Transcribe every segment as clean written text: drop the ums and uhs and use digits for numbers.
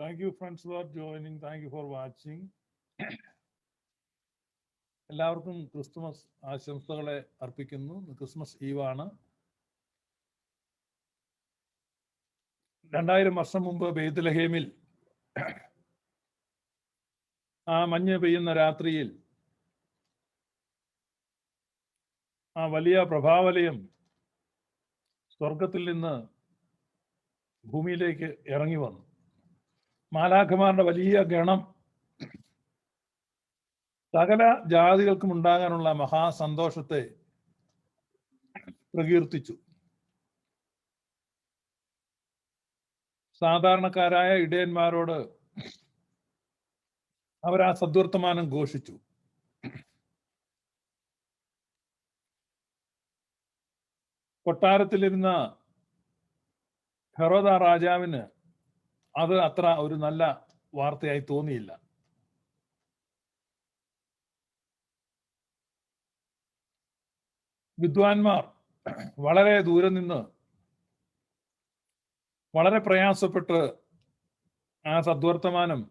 Thank you, friends, for joining. Thank you for watching. എല്ലാവർക്കും Christmas ആശംസകളെ അർപ്പിക്കുന്നു. Christmas ഈവാണ്. 2000 വർഷം മുമ്പ് ബെത്ലഹേമിൽ ആ മഞ്ഞ് പെയ്യുന്ന രാത്രിയിൽ ആ വലിയ പ്രഭാവലയം സ്വർഗത്തിൽ നിന്ന് ഭൂമിയിലേക്ക് ഇറങ്ങി വന്നു. മാലാഖമാരുടെ വലിയ ഗണം സകല ജാതികൾക്കും ഉണ്ടാകാനുള്ള മഹാസന്തോഷത്തെ പ്രകീർത്തിച്ചു. സാധാരണക്കാരായ ഇടയന്മാരോട് അവർ ആ സദ്വർത്തമാനം ഘോഷിച്ചു. കൊട്ടാരത്തിലിരുന്ന ഹെറോദ രാജാവിന് അത് അത്ര ഒരു നല്ല വാർത്തയായി തോന്നിയില്ല. വിദ്വാൻമാർ വളരെ ദൂരെ നിന്ന് വളരെ പ്രയാസപ്പെട്ട് ആ സദ്വർത്തമാനം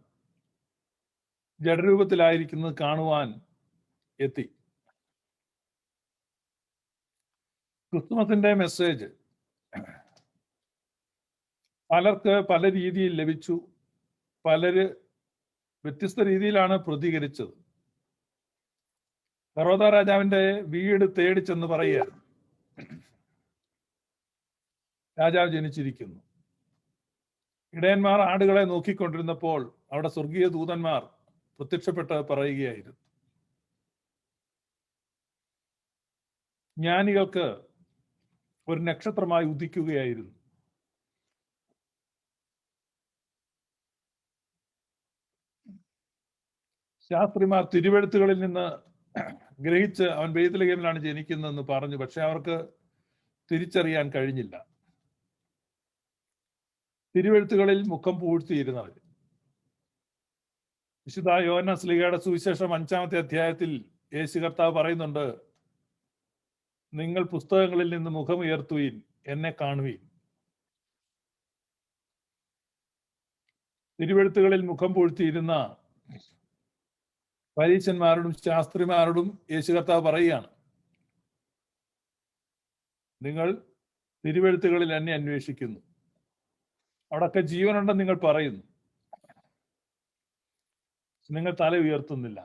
ജഡരൂപത്തിലായിരിക്കുന്നത് കാണുവാൻ എത്തി. ക്രിസ്തുമസിന്റെ മെസ്സേജ് പലർക്ക് പല രീതിയിൽ ലഭിച്ചു. പലര് വ്യത്യസ്ത രീതിയിലാണ് പ്രതികരിച്ചത്. ഹെറോദ രാജാവിന്റെ വീട് തേടി ചെന്ന് പറയുക, രാജാവ് ജനിച്ചിരിക്കുന്നു. ഇടയന്മാർ ആടുകളെ നോക്കിക്കൊണ്ടിരുന്നപ്പോൾ അവിടെ സ്വർഗീയ ദൂതന്മാർ പ്രത്യക്ഷപ്പെട്ട് പറയുകയായിരുന്നു, ജ്ഞാനികൾക്ക് ഒരു നക്ഷത്രമായി ഉദിക്കുകയായിരുന്നു. ശാസ്ത്രിമാർ തിരുവെഴുത്തുകളിൽ നിന്ന് ഗ്രഹിച്ച് അവൻ ബെത്ലഹേമിലാണ് ജനിക്കുന്നതെന്ന് പറഞ്ഞു. പക്ഷെ അവർക്ക് തിരിച്ചറിയാൻ കഴിഞ്ഞില്ല. തിരുവെഴുത്തുകളിൽ മുഖം പൂഴ്ത്തിയിരുന്നവർ. വിശുദ്ധ യോഹന്നാൻ ശ്ലീഹയുടെ സുവിശേഷം 5-ാമത്തെ അധ്യായത്തിൽ യേശു കർത്താവ് പറയുന്നുണ്ട്, നിങ്ങൾ പുസ്തകങ്ങളിൽ നിന്ന് മുഖമുയർത്തുവീൻ, എന്നെ കാണുവീൻ. തിരുവെഴുത്തുകളിൽ മുഖം പൂഴ്ത്തിയിരുന്ന പരീശന്മാരോടും ശാസ്ത്രിമാരോടും യേശു കർത്താവ് പറയുകയാണ്, നിങ്ങൾ തിരുവെഴുത്തുകളിൽ എന്നെ അന്വേഷിക്കുന്നു, അവിടൊക്കെ ജീവനുണ്ടെന്ന് നിങ്ങൾ പറയുന്നു, നിങ്ങൾ തല ഉയർത്തുന്നില്ല.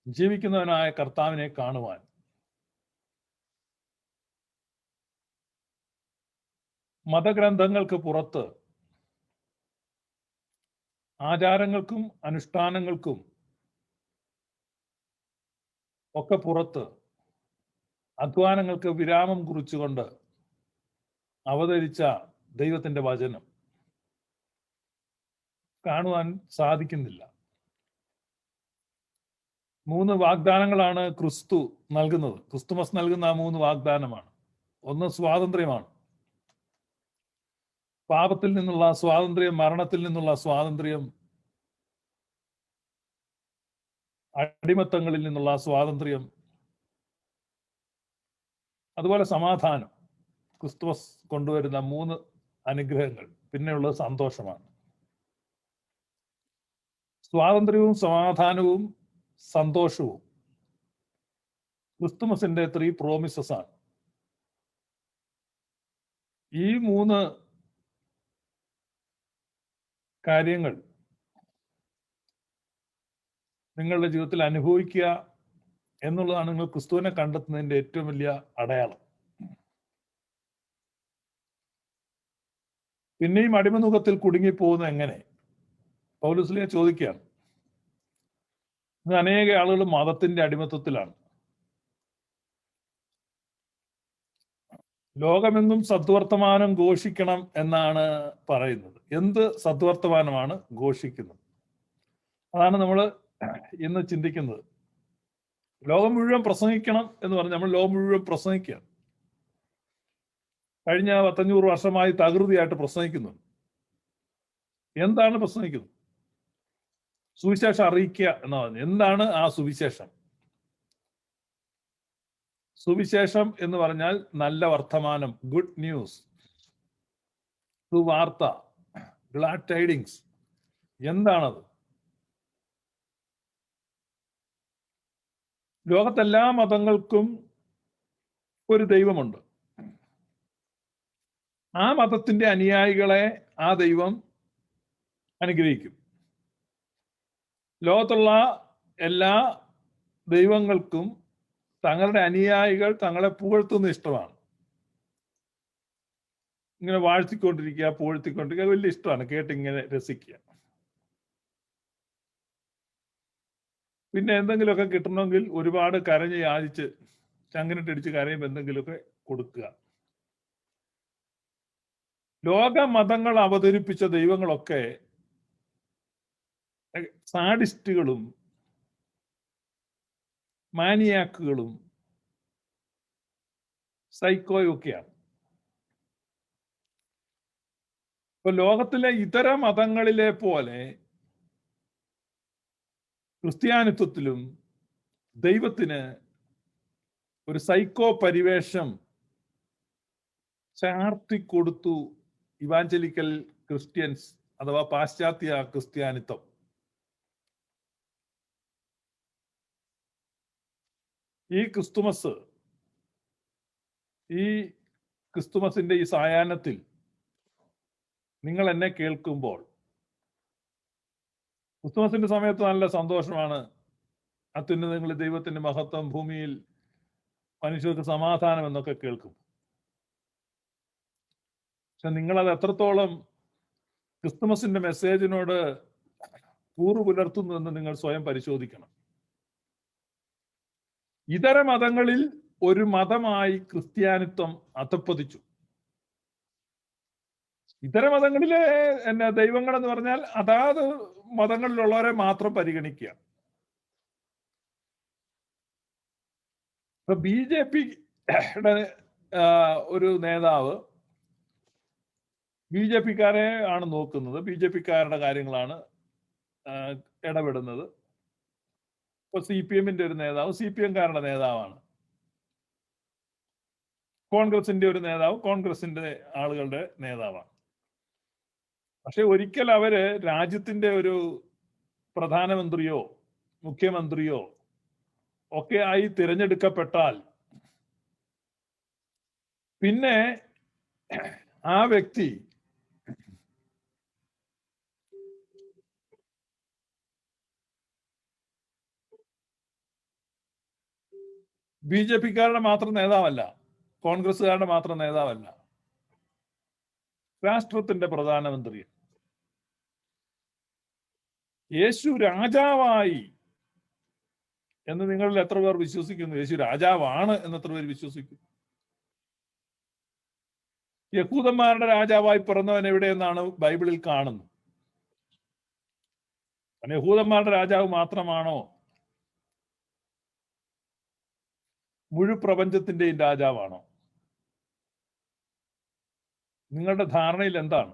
ജീവിക്കുന്നവനായ കർത്താവിനെ കാണുവാൻ. മതഗ്രന്ഥങ്ങൾക്ക് പുറത്ത്, ആചാരങ്ങൾക്കും അനുഷ്ഠാനങ്ങൾക്കും ഒക്കെ പുറത്ത് അധ്വാനങ്ങൾക്ക് വിരാമം കുറിച്ചുകൊണ്ട് അവതരിച്ച ദൈവത്തിന്റെ വചനം കാണുവാൻ സാധിക്കുന്നില്ല. 3 വാഗ്ദാനങ്ങളാണ് ക്രിസ്തു നൽകുന്നത്. ക്രിസ്തുമസ് നൽകുന്ന ആ 3 വാഗ്ദാനമാണ്. ഒന്ന് സ്വാതന്ത്ര്യമാണ്. പാപത്തിൽ നിന്നുള്ള സ്വാതന്ത്ര്യം, മരണത്തിൽ നിന്നുള്ള സ്വാതന്ത്ര്യം, അടിമത്തങ്ങളിൽ നിന്നുള്ള സ്വാതന്ത്ര്യം. അതുപോലെ സമാധാനം. ക്രിസ്തുമസ് കൊണ്ടുവരുന്ന 3 അനുഗ്രഹങ്ങൾ. പിന്നെയുള്ളത് സന്തോഷമാണ്. സ്വാതന്ത്ര്യവും സമാധാനവും സന്തോഷവും ക്രിസ്തുമസിന്റെ 3 പ്രോമിസസ് ആണ്. ഈ 3 കാര്യങ്ങൾ നിങ്ങളുടെ ജീവിതത്തിൽ അനുഭവിക്കുക എന്നുള്ളതാണ് നിങ്ങൾ ക്രിസ്തുവിനെ കണ്ടെത്തുന്നതിന്റെ ഏറ്റവും വലിയ അടയാളം. പിന്നെയും അടിമനുഖത്തിൽ കുടുങ്ങിപ്പോകുന്നത് എങ്ങനെ? പൗലോസ്ലീഹ ചോദിക്കുകയാണ്. ഇന്ന് അനേക ആളുകൾ മതത്തിന്റെ അടിമത്തത്തിലാണ്. ലോകമെങ്ങും സദ്വർത്തമാനം ഘോഷിക്കണം എന്നാണ് പറയുന്നത്. എന്ത് സദ്വർത്തമാനമാണ് ഘോഷിക്കുന്നത്? അതാണ് നമ്മൾ ഇന്ന് ചിന്തിക്കുന്നത്. ലോകം മുഴുവൻ പ്രസംഗിക്കണം എന്ന് പറഞ്ഞ് നമ്മൾ ലോകം മുഴുവൻ പ്രസംഗിക്കുകയാണ്. കഴിഞ്ഞ 500 വർഷമായി തകൃതിയായിട്ട് പ്രസംഗിക്കുന്നുണ്ട്. എന്താണ് പ്രസംഗിക്കുന്നത്? സുവിശേഷം അറിയിക്കുക എന്ന് പറഞ്ഞു. എന്താണ് ആ സുവിശേഷം? സുവിശേഷം എന്ന് പറഞ്ഞാൽ നല്ല വർത്തമാനം, ഗുഡ് ന്യൂസ്, സുവാർത്ത, ഗ്ലാഡ് ടൈഡിങ്സ് എന്താണത്? ലോകത്തെല്ലാ മതങ്ങൾക്കും ഒരു ദൈവമുണ്ട്. ആ മതത്തിന്റെ അനുയായികളെ ആ ദൈവം അനുഗ്രഹിക്കും. ലോകത്തുള്ള എല്ലാ ദൈവങ്ങൾക്കും തങ്ങളുടെ അനുയായികൾ തങ്ങളെ പുകഴ്ത്തുന്ന ഇഷ്ടമാണ്. ഇങ്ങനെ വാഴ്ത്തിക്കൊണ്ടിരിക്കുക, പുകഴ്ത്തിക്കൊണ്ടിരിക്കുക വലിയ ഇഷ്ടമാണ്, കേട്ടിങ്ങനെ രസിക്കുക. പിന്നെ എന്തെങ്കിലുമൊക്കെ കിട്ടണമെങ്കിൽ ഒരുപാട് കരഞ്ഞ് യാചിച്ച് ചങ്കിനിട്ടടിച്ച് കരയുമ്പോൾ എന്തെങ്കിലുമൊക്കെ കൊടുക്കുക. ലോക മതങ്ങൾ അവതരിപ്പിച്ച ദൈവങ്ങളൊക്കെ സാഡിസ്റ്റുകളും മാനിയാക്കുകളും സൈക്കോയും ഒക്കെയാണ്. ഇപ്പൊ ലോകത്തിലെ ഇതര മതങ്ങളിലെ പോലെ ക്രിസ്ത്യാനിത്വത്തിലും ദൈവത്തിന് ഒരു സൈക്കോ പരിവേഷം ചാർത്തിക്കൊടുത്തു ഇവാഞ്ചലിക്കൽ ക്രിസ്ത്യൻസ് അഥവാ പാശ്ചാത്യ ക്രിസ്ത്യാനിത്വം. ഈ ക്രിസ്തുമസിന്റെ ഈ സായാഹ്നത്തിൽ നിങ്ങൾ എന്നെ കേൾക്കുമ്പോൾ, ക്രിസ്തുമസിന്റെ സമയത്ത് നല്ല സന്തോഷമാണ്. അത്യുന്നതങ്ങളിൽ ദൈവത്തിന്റെ മഹത്വം, ഭൂമിയിൽ മനുഷ്യർക്ക് സമാധാനം എന്നൊക്കെ കേൾക്കും. പക്ഷെ നിങ്ങളത് എത്രത്തോളം ക്രിസ്തുമസിന്റെ മെസ്സേജിനോട് കൂറു പുലർത്തുന്നു എന്ന് നിങ്ങൾ സ്വയം പരിശോധിക്കണം. ഇതര മതങ്ങളിൽ ഒരു മതമായി ക്രിസ്ത്യാനിത്വം അധപ്പതിച്ചു. ഇതര മതങ്ങളിലെ ദൈവങ്ങൾ എന്ന് പറഞ്ഞാൽ അതാത് മതങ്ങളിലുള്ളവരെ മാത്രം പരിഗണിക്കുക. ഇപ്പൊ BJP-യുടെ ഒരു നേതാവ് BJP-ക്കാരെ ആണ് നോക്കുന്നത്, BJP-ക്കാരുടെ കാര്യങ്ങളാണ് ഇടപെടുന്നത്. ഇപ്പൊ CPM-ന്റെ ഒരു നേതാവ് CPM-കാരുടെ നേതാവാണ്, കോൺഗ്രസിന്റെ ഒരു നേതാവ് കോൺഗ്രസിന്റെ ആളുകളുടെ നേതാവാണ്. പക്ഷെ ഒരിക്കൽ അവര് രാജ്യത്തിന്റെ ഒരു പ്രധാനമന്ത്രിയോ മുഖ്യമന്ത്രിയോ ഒക്കെ ആയി തിരഞ്ഞെടുക്കപ്പെട്ടാൽ പിന്നെ ആ വ്യക്തി BJP-ക്കാരുടെ മാത്രം നേതാവല്ല, കോൺഗ്രസ്സുകാരുടെ മാത്രം നേതാവല്ല, രാഷ്ട്രത്തിന്റെ പ്രധാനമന്ത്രി. യേശു രാജാവായി എന്ന് നിങ്ങളിൽ എത്ര പേർ വിശ്വസിക്കുന്നു? യേശു രാജാവാണ് എന്ന് എത്ര പേർ വിശ്വസിക്കുന്നു? യഹൂദന്മാരുടെ രാജാവായി പിറന്നവൻ എവിടെയെന്നാണ് ബൈബിളിൽ കാണുന്നത്? യഹൂദന്മാരുടെ രാജാവ് മാത്രമാണോ മുഴുവൻ പ്രപഞ്ചത്തിന്റെയും രാജാവാണോ? നിങ്ങളുടെ ധാരണയിൽ എന്താണ്?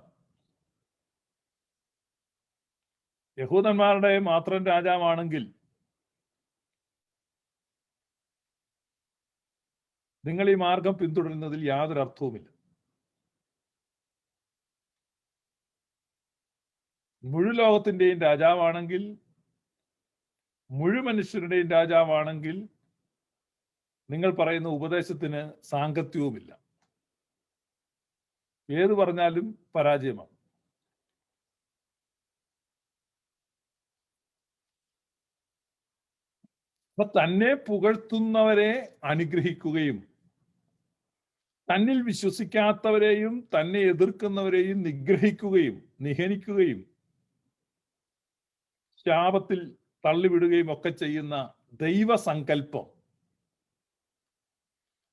യഹൂദന്മാരുടെ മാത്രം രാജാവാണെങ്കിൽ നിങ്ങൾ ഈ മാർഗം പിന്തുടരുന്നതിൽ യാതൊരു അർത്ഥവുമില്ല. മുഴുവൻ ലോകത്തിന്റെയും രാജാവാണെങ്കിൽ, മുഴുവൻ മനുഷ്യരുടെയും രാജാവാണെങ്കിൽ നിങ്ങൾ പറയുന്ന ഉപദേശത്തിന് സാങ്കത്യവുമില്ല. ഏത് പറഞ്ഞാലും പരാജയമാണ്. അപ്പൊ തന്നെ പുകഴ്ത്തുന്നവരെ അനുഗ്രഹിക്കുകയും തന്നിൽ വിശ്വസിക്കാത്തവരെയും തന്നെ എതിർക്കുന്നവരെയും നിഗ്രഹിക്കുകയും നിഹനിക്കുകയും ശാപത്തിൽ തള്ളിവിടുകയും ഒക്കെ ചെയ്യുന്ന ദൈവസങ്കല്പം,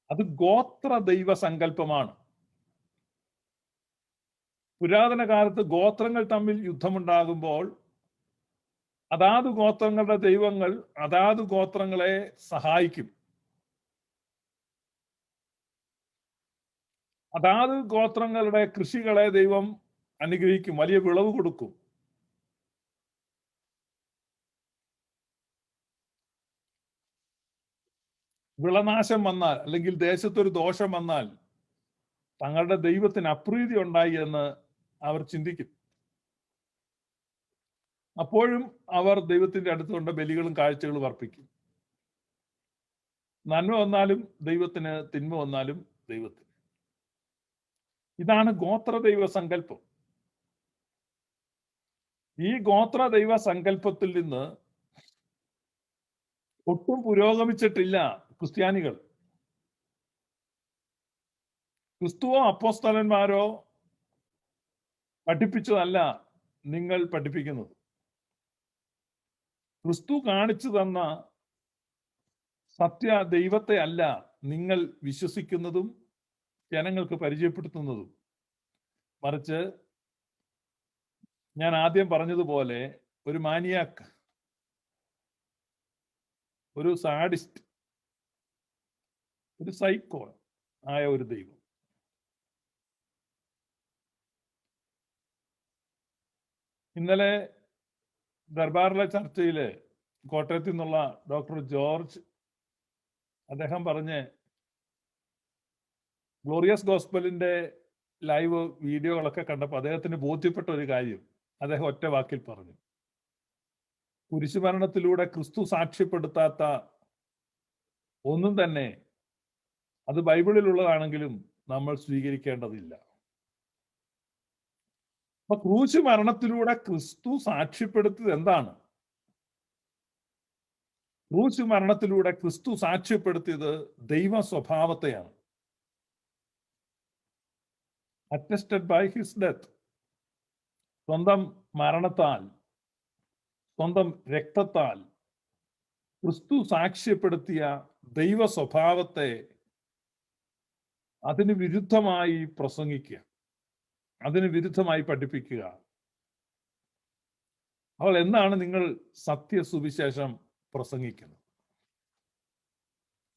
അത് ഗോത്ര ദൈവസങ്കല്പമാണ്. പുരാതന കാലത്ത് ഗോത്രങ്ങൾ തമ്മിൽ യുദ്ധമുണ്ടാകുമ്പോൾ അതാത് ഗോത്രങ്ങളുടെ ദൈവങ്ങൾ അതാത് ഗോത്രങ്ങളെ സഹായിക്കും. അതാത് ഗോത്രങ്ങളുടെ കൃഷികളെ ദൈവം അനുഗ്രഹിക്കും, വലിയ വിളവ് കൊടുക്കും. വിളനാശം വന്നാൽ അല്ലെങ്കിൽ ദേശത്തൊരു ദോഷം വന്നാൽ തങ്ങളുടെ ദൈവത്തിന് അപ്രീതി ഉണ്ടായി എന്ന് അവർ ചിന്തിക്കും. അപ്പോഴും അവർ ദൈവത്തിന്റെ അടുത്ത് കൊണ്ട് ബലികളും കാഴ്ചകളും അർപ്പിക്കും. നന്മ വന്നാലും ദൈവത്തിന്, തിന്മ വന്നാലും ദൈവത്തിന്. ഇതാണ് ഗോത്ര ദൈവ സങ്കല്പം. ഈ ഗോത്ര ദൈവ സങ്കല്പത്തിൽ നിന്ന് ഒട്ടും പുരോഗമിച്ചിട്ടില്ല ക്രിസ്ത്യാനികൾ. ക്രിസ്തുവോ അപ്പോസ്തലന്മാരോ പഠിപ്പിച്ചതല്ല നിങ്ങൾ പഠിപ്പിക്കുന്നത്. ക്രിസ്തു കാണിച്ചു തന്ന സത്യ ദൈവത്തെ അല്ല നിങ്ങൾ വിശ്വസിക്കുന്നതും ജനങ്ങൾക്ക് പരിചയപ്പെടുത്തുന്നതും. മറിച്ച് ഞാൻ ആദ്യം പറഞ്ഞതുപോലെ ഒരു മാനിയാക്ക്, ഒരു സാഡിസ്റ്റ്, ഒരു സൈക്കോ ആയ ഒരു ദൈവം. ഇന്നലെ ദർബാറിലെ ചർച്ചയില് കോട്ടയത്തിൽ നിന്നുള്ള ഡോക്ടർ ജോർജ് അദ്ദേഹം പറഞ്ഞ് ഗ്ലോറിയസ് ഗോസ്പലിന്റെ ലൈവ് വീഡിയോകളൊക്കെ കണ്ടപ്പോൾ അദ്ദേഹത്തിന് ബോധ്യപ്പെട്ട ഒരു കാര്യം അദ്ദേഹം ഒറ്റ വാക്കിൽ പറഞ്ഞു: കുരിശുമരണത്തിലൂടെ ക്രിസ്തു സാക്ഷ്യപ്പെടുത്താത്ത ഒന്നും തന്നെ, അത് ബൈബിളിലുള്ളതാണെങ്കിലും നമ്മൾ സ്വീകരിക്കേണ്ടതില്ല. അപ്പൊ ക്രൂശ് മരണത്തിലൂടെ ക്രിസ്തു സാക്ഷ്യപ്പെടുത്തിയത് എന്താണ്? ക്രൂശ് മരണത്തിലൂടെ ക്രിസ്തു സാക്ഷ്യപ്പെടുത്തിയത് ദൈവ സ്വഭാവത്തെയാണ്. Attested by his death. സ്വന്തം മരണത്താൽ, സ്വന്തം രക്തത്താൽ ക്രിസ്തു സാക്ഷ്യപ്പെടുത്തിയ ദൈവ സ്വഭാവത്തെ അതിന് വിരുദ്ധമായി പ്രസംഗിക്കുക, അതിന് വിരുദ്ധമായി പഠിപ്പിക്കുക. അപ്പോൾ എന്താണ് നിങ്ങൾ സത്യസുവിശേഷം പ്രസംഗിക്കുന്നത്?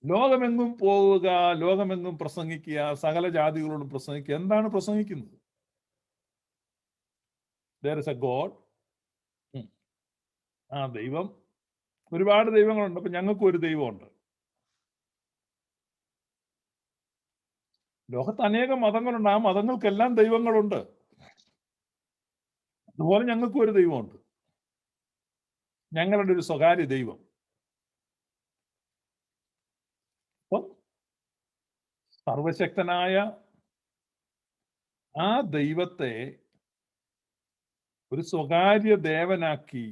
ലോകമെങ്ങും പോവുക, ലോകമെങ്ങും പ്രസംഗിക്കുക, സകല ജാതികളോടും പ്രസംഗിക്കുക. എന്താണ് പ്രസംഗിക്കുന്നത്? There is a God. ആ ദൈവം, ഒരുപാട് ദൈവങ്ങളുണ്ട്, അപ്പൊ ഞങ്ങൾക്കും ഒരു ദൈവമുണ്ട്. ലോകത്ത് അനേകം മതങ്ങളുണ്ട്, ആ മതങ്ങൾക്കെല്ലാം ദൈവങ്ങളുണ്ട്. അതുപോലെ ഞങ്ങൾക്കും ഒരു ദൈവമുണ്ട്, ഞങ്ങളുടെ ഒരു സ്വകാര്യ ദൈവം. അപ്പം സർവശക്തനായ ആ ദൈവത്തെ ഒരു സ്വകാര്യ ദേവനാക്കി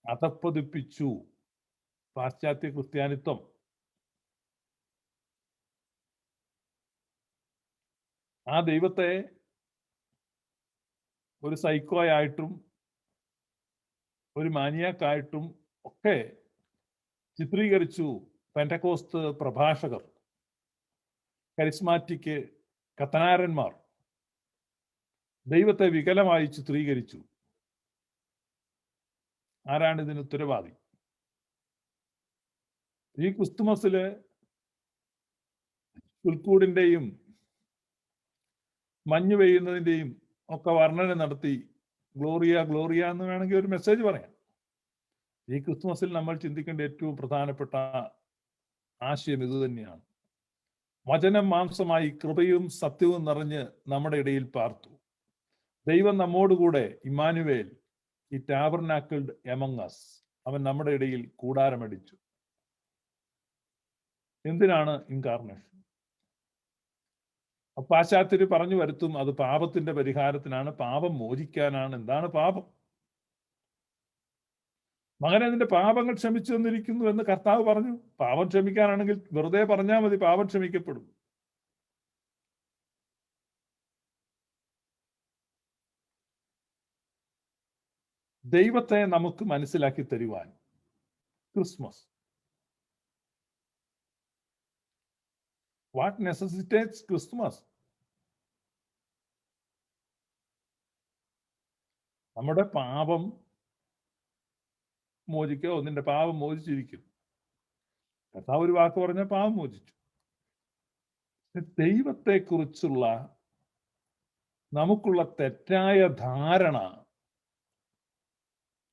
അധപ്പതിപ്പിച്ചു പാശ്ചാത്യ ക്രിസ്ത്യാനിത്വം. ആ ദൈവത്തെ ഒരു സൈക്കോയായിട്ടും ഒരു മാനിയാക്കായിട്ടും ഒക്കെ ചിത്രീകരിച്ചു പെന്റക്കോസ്ത് പ്രഭാഷകർ, കരിസ്മാറ്റിക് കത്തനാരന്മാർ. ദൈവത്തെ വികലമായി ചിത്രീകരിച്ചു. ആരാണ് ഇതിന് ഉത്തരവാദി? ഈ ക്രിസ്തുമസില് പുൽക്കൂടിന്റെയും മഞ്ഞ് പെയ്യുന്നതിന്റെയും ഒക്കെ വർണ്ണന നടത്തി ഗ്ലോറിയ ഗ്ലോറിയ എന്ന് വേണമെങ്കിൽ ഒരു മെസ്സേജ് പറയാം. ഈ ക്രിസ്തുമസിൽ നമ്മൾ ചിന്തിക്കേണ്ട ഏറ്റവും പ്രധാനപ്പെട്ട ആശയം ഇത് തന്നെയാണ്. വചനം മാംസമായി കൃപയും സത്യവും നിറഞ്ഞ് നമ്മുടെ ഇടയിൽ പാർത്തു. ദൈവം നമ്മോടുകൂടെ, ഇമ്മാനുവേൽ, ഈ ടാബർനാക്കിൾഡ് എമംഗ് അസ്. അവൻ നമ്മുടെ ഇടയിൽ കൂടാരമടിച്ചു. എന്തിനാണ് ഇൻകാർണേഷൻ? പാശ്ചാത്യര് പറഞ്ഞു വരുത്തും അത് പാപത്തിന്റെ പരിഹാരത്തിനാണ്, പാപം മോചിക്കാനാണ്. എന്താണ് പാപം? മകനെ, നിന്റെ പാപങ്ങൾ ക്ഷമിച്ചു തന്നിരിക്കുന്നു എന്ന് കർത്താവ് പറഞ്ഞു. പാപം ക്ഷമിക്കാനാണെങ്കിൽ വെറുതെ പറഞ്ഞാൽ മതി, പാപം ക്ഷമിക്കപ്പെടും. ദൈവത്തെ നമുക്ക് മനസ്സിലാക്കി തരുവാൻ ക്രിസ്മസ്. What necessitates Christmas? നമ്മുടെ പാപം മോചിക്കോ, നിന്റെ പാപം മോചിച്ചിരിക്കും. കർത്താവ് ഒരു വാക്ക് പറഞ്ഞ പാപം മോചിച്ചു. ദൈവത്തെക്കുറിച്ചുള്ള നമുക്കുള്ള തെറ്റായ ധാരണ,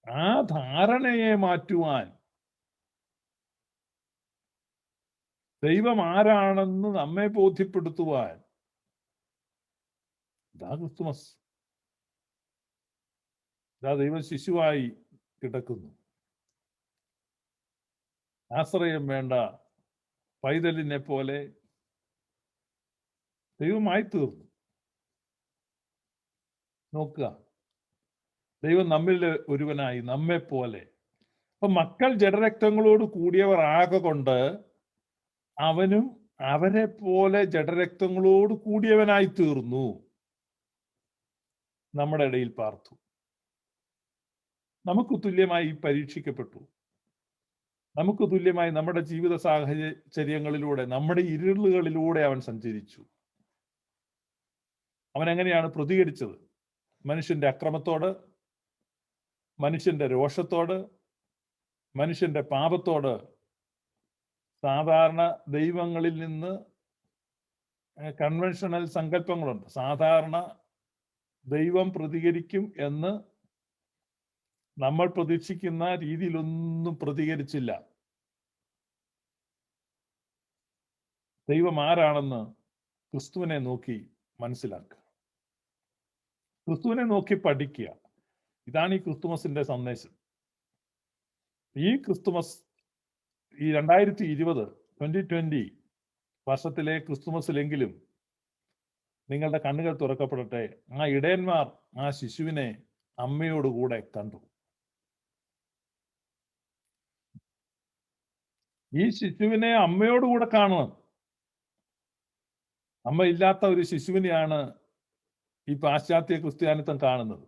ആ ധാരണയെ മാറ്റുവാൻ, ദൈവം ആരാണെന്ന് നമ്മെ ബോധ്യപ്പെടുത്തുവാൻ ഇതാ ക്രിസ്തുമസ്. ദൈവം ശിശുവായി കിടക്കുന്നു. ആശ്രയം വേണ്ട പൈതലിനെ പോലെ ദൈവമായി തീർന്നു. നോക്കുക, ദൈവം നമ്മിൽ ഒരുവനായി, നമ്മെ പോലെ. അപ്പൊ മക്കൾ ജഡരക്തങ്ങളോട് കൂടിയവർ ആകൊണ്ട് അവനും അവരെ പോലെ ജഡരക്തങ്ങളോട് കൂടിയവനായി തീർന്നു, നമ്മുടെ ഇടയിൽ പാർത്തു, നമുക്ക് തുല്യമായി പരീക്ഷിക്കപ്പെട്ടു, നമുക്ക് തുല്യമായി നമ്മുടെ ജീവിത സാഹചര്യങ്ങളിലൂടെ, നമ്മുടെ ഇരുളുകളിലൂടെ അവൻ സഞ്ചരിച്ചു. അവൻ എങ്ങനെയാണ് പ്രതികരിച്ചത്? മനുഷ്യന്റെ അക്രമത്തോട്, മനുഷ്യന്റെ രോഷത്തോട്, മനുഷ്യന്റെ പാപത്തോട്. സാധാരണ ദൈവങ്ങളിൽ നിന്ന് കൺവെൻഷണൽ സങ്കല്പങ്ങളുണ്ട്. സാധാരണ ദൈവം പ്രതികരിക്കും എന്ന് നമ്മൾ പ്രതീക്ഷിക്കുന്ന രീതിയിലൊന്നും പ്രതികരിച്ചില്ല. ദൈവം ആരാണെന്ന് ക്രിസ്തുവിനെ നോക്കി മനസ്സിലാക്കുക, ക്രിസ്തുവിനെ നോക്കി പഠിക്കുക. ഇതാണ് ഈ ക്രിസ്തുമസിന്റെ സന്ദേശം. ഈ ക്രിസ്തുമസ്, ഈ 2020 വർഷത്തിലെ ക്രിസ്തുമസിലെങ്കിലും നിങ്ങളുടെ കണ്ണുകൾ തുറക്കപ്പെടട്ടെ. ആ ഇടയന്മാർ ആ ശിശുവിനെ അമ്മയോടുകൂടെ കണ്ടു. ഈ ശിശുവിനെ അമ്മയോടുകൂടെ കാണണം. അമ്മ ഇല്ലാത്ത ഒരു ശിശുവിനെയാണ് ഈ പാശ്ചാത്യ ക്രിസ്ത്യാനിത്വം കാണുന്നത്.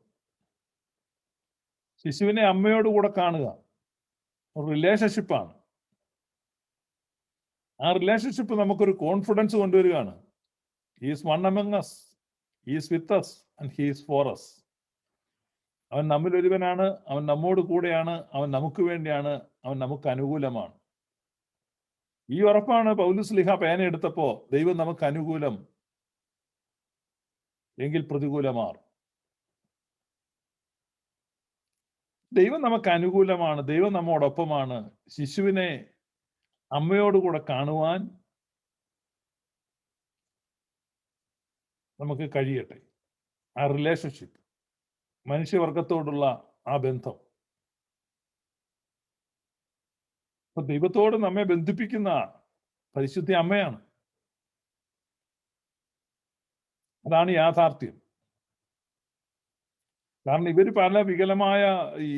ശിശുവിനെ അമ്മയോടുകൂടെ കാണുക ഒരു റിലേഷൻഷിപ്പാണ്. ആ റിലേഷൻഷിപ്പ് നമുക്കൊരു കോൺഫിഡൻസ് കൊണ്ടുവരികയാണ്. He is one among us, he is with us and he is for us. അവൻ നമ്മിൽ ഒരുവനാണ്, അവൻ നമ്മോട് കൂടെയാണ്, അവൻ നമുക്ക് വേണ്ടിയാണ്, അവൻ നമുക്ക് അനുകൂലമാണ്. ഈ ഉറപ്പാണ് പൗലോസ് പേന എടുത്തപ്പോ, ദൈവം നമുക്ക് അനുകൂലം എങ്കിൽ പ്രതികൂലമാർ. ദൈവം നമുക്ക് അനുകൂലമാണ്, ദൈവം നമ്മോടൊപ്പമാണ്. ശിശുവിനെ അമ്മയോടുകൂടെ കാണുവാൻ നമുക്ക് കഴിയട്ടെ. ആ റിലേഷൻഷിപ്പ്, മനുഷ്യവർഗത്തോടുള്ള ആ ബന്ധം, അപ്പൊ ദൈവത്തോട് നമ്മെ ബന്ധിപ്പിക്കുന്ന പരിശുദ്ധ അമ്മയാണ്. അതാണ് യാഥാർത്ഥ്യം. കാരണം ഇവര് പല വികലമായ ഈ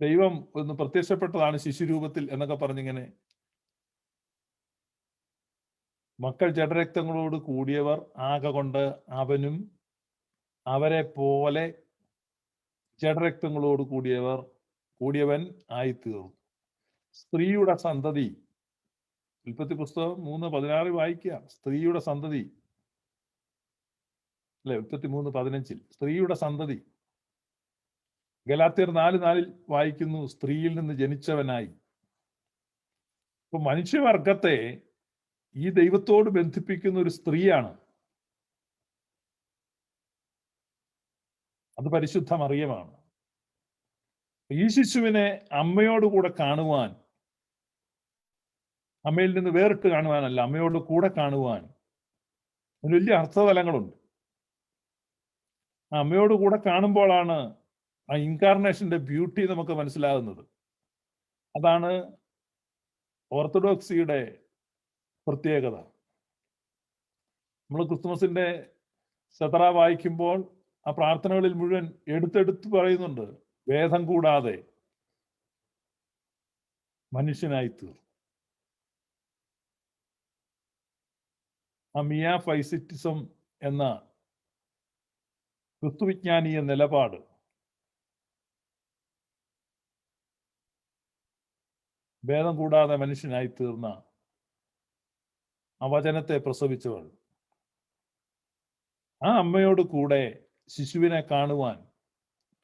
ദൈവം ഒന്ന് പ്രത്യക്ഷപ്പെട്ടതാണ് ശിശുരൂപത്തിൽ എന്നൊക്കെ പറഞ്ഞിങ്ങനെ, മക്കൾ ജഡരക്തങ്ങളോട് കൂടിയവർ ആകൊണ്ട് അവനും അവരെ പോലെ ജഡരക്തങ്ങളോട് കൂടിയവൻ ആയിത്തീർന്നു. സ്ത്രീയുടെ സന്തതി, ഉൽപ്പത്തി പുസ്തകം 3:16 വായിക്കുക. സ്ത്രീയുടെ സന്തതി അല്ലെ, ഉൽപ്പത്തി 3:15 സ്ത്രീയുടെ സന്തതി. ഗലാത്യർ 4:4 വായിക്കുന്നു, സ്ത്രീയിൽ നിന്ന് ജനിച്ചവനായി. ഇപ്പൊ മനുഷ്യവർഗത്തെ ഈ ദൈവത്തോട് ബന്ധിപ്പിക്കുന്ന ഒരു സ്ത്രീയാണ്. അത് പരിശുദ്ധ മറിയമാണ്. ഈ ശിശുവിനെ അമ്മയോടുകൂടെ കാണുവാൻ, അമ്മയിൽ നിന്ന് വേറിട്ട് കാണുവാനല്ല, അമ്മയോട് കൂടെ കാണുവാൻ അതിന് വലിയ അർത്ഥതലങ്ങളുണ്ട്. ആ അമ്മയോട് കൂടെ കാണുമ്പോഴാണ് ആ ഇൻകാർണേഷന്റെ ബ്യൂട്ടി നമുക്ക് മനസ്സിലാകുന്നത്. അതാണ് ഓർത്തഡോക്സിയുടെ പ്രത്യേകത. നമ്മൾ ക്രിസ്തുമസിന്റെ സതറ വായിക്കുമ്പോൾ ആ പ്രാർത്ഥനകളിൽ മുഴുവൻ എടുത്തെടുത്ത് പറയുന്നുണ്ട്, ഭേദം കൂടാതെ മനുഷ്യനായി തീർന്നു. ആ മിയ ഫൈസിറ്റിസം എന്ന ക്രിസ്തുവിജ്ഞാനീയ നിലപാട് ഭേദം കൂടാതെ മനുഷ്യനായി തീർന്ന ആ വചനത്തെ പ്രസവിച്ചവൾ, ആ അമ്മയോട് കൂടെ ശിശുവിനെ കാണുവാൻ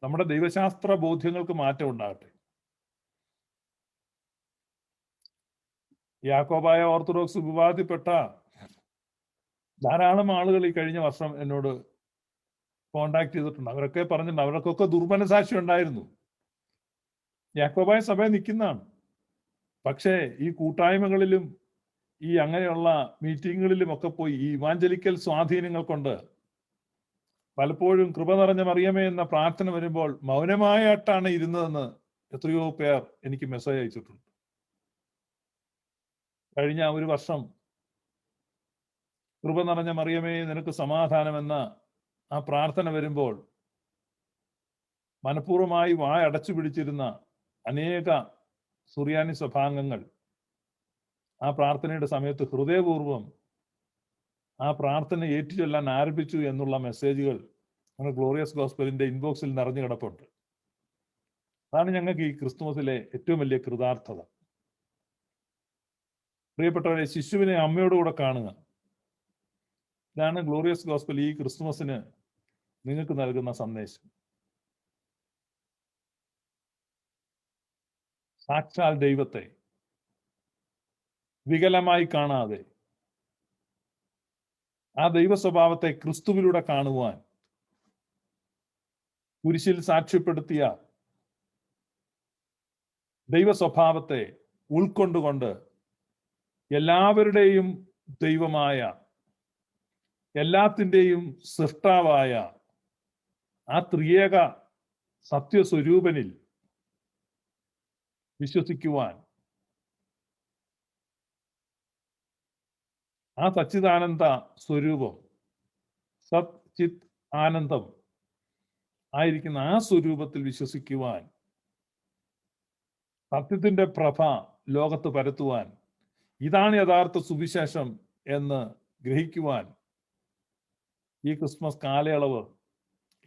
നമ്മുടെ ദൈവശാസ്ത്ര ബോധ്യങ്ങൾക്ക് മാറ്റം ഉണ്ടാകട്ടെ. യാക്കോബായ ഓർത്തഡോക്സ് വിവാദപ്പെട്ട ധാരാളം ആളുകൾ ഈ കഴിഞ്ഞ വർഷം എന്നോട് കോണ്ടാക്ട് ചെയ്തിട്ടുണ്ട്. അവരൊക്കെ പറഞ്ഞിട്ടുണ്ട്, അവർക്കൊക്കെ ദുർമനസാക്ഷി ഉണ്ടായിരുന്നു. യാക്കോബായ സഭയെ നിൽക്കുന്നതാണ്, പക്ഷേ ഈ കൂട്ടായ്മകളിലും ഈ അങ്ങനെയുള്ള മീറ്റിങ്ങുകളിലും ഒക്കെ പോയി ഈ ഇവാഞ്ചലിക്കൽ സ്വാധീനങ്ങൾ കൊണ്ട് പലപ്പോഴും കൃപ നിറഞ്ഞ മറിയമേ എന്ന പ്രാർത്ഥന വരുമ്പോൾ മൗനമായിട്ടാണ് ഇരുന്നതെന്ന് എത്രയോ പേർ എനിക്ക് മെസ്സേജ് അയച്ചിട്ടുണ്ട്. കഴിഞ്ഞ ഒരു വർഷം കൃപ നിറഞ്ഞ മറിയമേ നിനക്ക് സമാധാനമെന്ന ആ പ്രാർത്ഥന വരുമ്പോൾ മനഃപൂർവ്വമായി അടച്ചു പിടിച്ചിരുന്ന അനേക സുറിയാനി സഭാംഗങ്ങൾ ആ പ്രാർത്ഥനയുടെ സമയത്ത് ഹൃദയപൂർവ്വം ആ പ്രാർത്ഥന ഏറ്റുചൊല്ലാൻ ആരംഭിച്ചു എന്നുള്ള മെസ്സേജുകൾ നമ്മുടെ ഗ്ലോറിയസ് ഗോസ്പലിന്റെ ഇൻബോക്സിൽ നിറഞ്ഞു കിടപ്പുണ്ട്. അതാണ് ഞങ്ങൾക്ക് ഈ ക്രിസ്തുമസിലെ ഏറ്റവും വലിയ കൃതാർത്ഥത. പ്രിയപ്പെട്ടവരെ, ശിശുവിനെ അമ്മയോടുകൂടെ കാണുക. ഇതാണ് ഗ്ലോറിയസ് ഗോസ്പൽ ഈ ക്രിസ്തുമസിന് നിങ്ങൾക്ക് നൽകുന്ന സന്ദേശം. സാക്ഷാൽ ദൈവത്തെ വികലമായി കാണാതെ ആ ദൈവ സ്വഭാവത്തെ ക്രിസ്തുവിലൂടെ കാണുവാൻ കുരിശിൽ സാക്ഷ്യപ്പെടുത്തിയ ദൈവ സ്വഭാവത്തെ ഉൾക്കൊണ്ടുകൊണ്ട് എല്ലാവരുടെയും ദൈവമായ, എല്ലാത്തിൻ്റെയും സൃഷ്ടാവായ ആ ത്രിയേക സത്യസ്വരൂപനിൽ വിശ്വസിക്കുവാൻ, ആ സച്ചിദാനന്ദ സ്വരൂപം, സത് ചിത് ആനന്ദം ആയിരിക്കുന്ന ആ സ്വരൂപത്തിൽ വിശ്വസിക്കുവാൻ, സത്യത്തിന്റെ പ്രഭ ലോകത്ത് പരത്തുവാൻ, ഇതാണ് യഥാർത്ഥ സുവിശേഷം എന്ന് ഗ്രഹിക്കുവാൻ ഈ ക്രിസ്മസ് കാലയളവ്,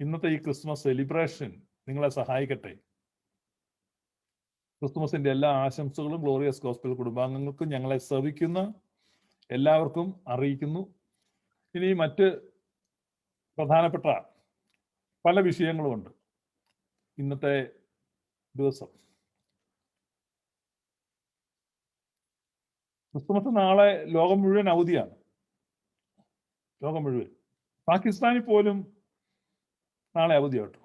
ഇന്നത്തെ ഈ ക്രിസ്മസ് സെലിബ്രേഷൻ നിങ്ങളെ സഹായിക്കട്ടെ. ക്രിസ്തുമസിന്റെ എല്ലാ ആശംസകളും ഗ്ലോറിയസ് ഗോസ്പൽ കുടുംബാംഗങ്ങൾക്കും ഞങ്ങളെ സേവിക്കുന്ന എല്ലാവർക്കും അറിയിക്കുന്നു. ഇനി മറ്റ് പ്രധാനപ്പെട്ട പല വിഷയങ്ങളുമുണ്ട് ഇന്നത്തെ ദിവസം. ക്രിസ്തുമസ് നാളെ ലോകം മുഴുവൻ അവധിയാണ്. ലോകം മുഴുവൻ. പാകിസ്ഥാനിൽ പോലും നാളെ അവധി കേട്ടോ.